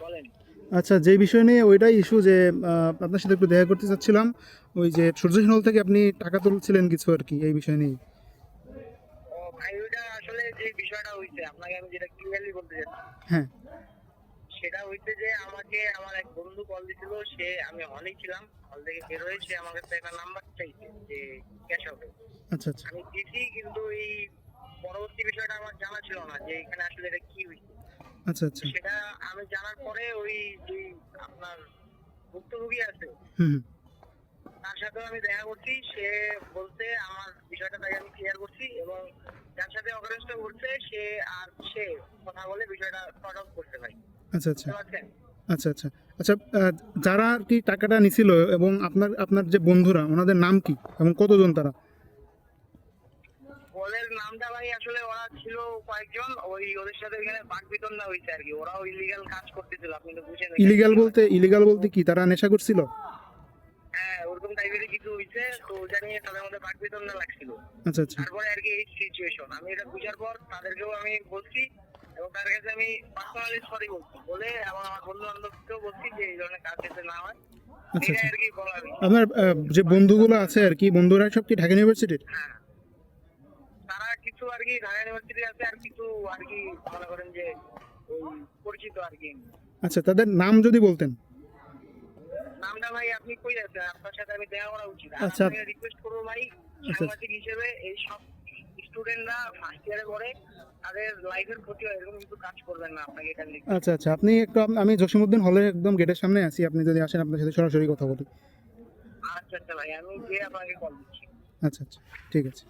বলেন। আচ্ছা, যে বিষয় নিয়ে ওইটাই ইস্যু যে আপনার সাথে একটু দেখা করতে চাচ্ছিলাম। ওই যে সূর্য হল থেকে আপনি টাকা তুলছিলেন কিছু আর কি, এই বিষয় নিয়ে। ও ভাই, ওইটা আসলে যে বিষয়টা হইছে আপনাকে আমি যেটা ক্লিয়ারলি বলতে যাচ্ছি, হ্যাঁ। সেটা হইছে যে আমাকে আমার এক বন্ধু কল দিছিল। আমি হলেই ছিলাম, হল থেকে বের হয়ে সে আমার কাছে একটা নাম্বার চাইছে যে ক্যাশ হবে। আচ্ছা আচ্ছা আমি দিছি, কিন্তু এই পরবর্তী বিষয়টা আমার জানা ছিল না যে এখানে আসলে এটা কি হইছে। আচ্ছা আচ্ছা। সেটা আমি জানার পরে ওই যে আপনার ভুক্তভোগী আছে হুম হুম। তার সাথে আমি দেখা করছি। সে বলতে আমার বিষয়টা তাকে আমি ক্লিয়ার করছি, এবং যার সাথে অকারেন্সটা ঘটছে সে কথা বলে বিষয়টা সর্ট আউট করতে ভাই। আচ্ছা আচ্ছা বুঝতে পারছেন? আচ্ছা আচ্ছা আচ্ছা। যারা আর কি টাকাটা নিছিল এবং আপনার আপনার যে বন্ধুরা, ওনাদের নাম কি এবং কতজন তারা? ওদের নামটা ভাই আসলে ওরা ছিল কয়েকজন, ওদের সাথে ওইখানে বাকবিতণ্ডা হয়েছে আর কি। ওরাও ইলিগাল কাজ করতেছিল, আপনি তো বুঝেন। ইলিগাল বলতে কি, তারা নেশা করছিল? হ্যাঁ, ওরকম টাইপেরই কিছু হয়েছে। তো ওইটা নিয়ে তাদের মধ্যে বাকবিতণ্ডা লাগছিল। আচ্ছা আচ্ছা তারপরে আর কি এই সিচুয়েশন, আমি এটা বুঝার পর তাদেরকেও আমি বলছি, এবং তার কাছে আমি পার্সোনালি সরি বলছি বলে, এবং আমার বন্ধু বান্ধবকেও বলছি যে এই ধরনের কাজ যাতে না হয়। আচ্ছা এটা আচ্ছা। আর কি বলার। আপনার যে বন্ধুগুলো আছে আর কি, বন্ধুরা সব কি ঢাকা ইউনিভার্সিটির? হ্যাঁ, তারা কিছু আর কি ঢাকা ইউনিভার্সিটি আছে, আর কিছু আর কি মনে করেন যে ওই পরিচিত আর কি। আচ্ছা, তাদের নাম যদি বলতেন। নামটা ভাই আপনি কই যাচ্ছেন? আপনার সাথে আমি দেখা করা উচিত। আর আচ্ছা আপনাকে রিকোয়েস্ট করবো ভাই, আচ্ছা সাংবাদিক হিসেবে এই সব স্টুডেন্টরা ফার্স্ট ইয়ারে পড়ে, তাদের লাইফের ক্ষতি হয় এরকম কিছু কাজ করবেন না, আপনাকে এটা রিকোয়েস্ট আচ্ছা করবো। আচ্ছা। আপনি একটু আমি জসীমউদ্দিন হলের একদম গেটের সামনে আছি, আপনি যদি আসেন আপনার সাথে সরাসরি কথা বলি। আচ্ছা আচ্ছা ভাই, আমি গিয়ে আপনাকে কল দিচ্ছি। আচ্ছা আচ্ছা, ঠিক আছে।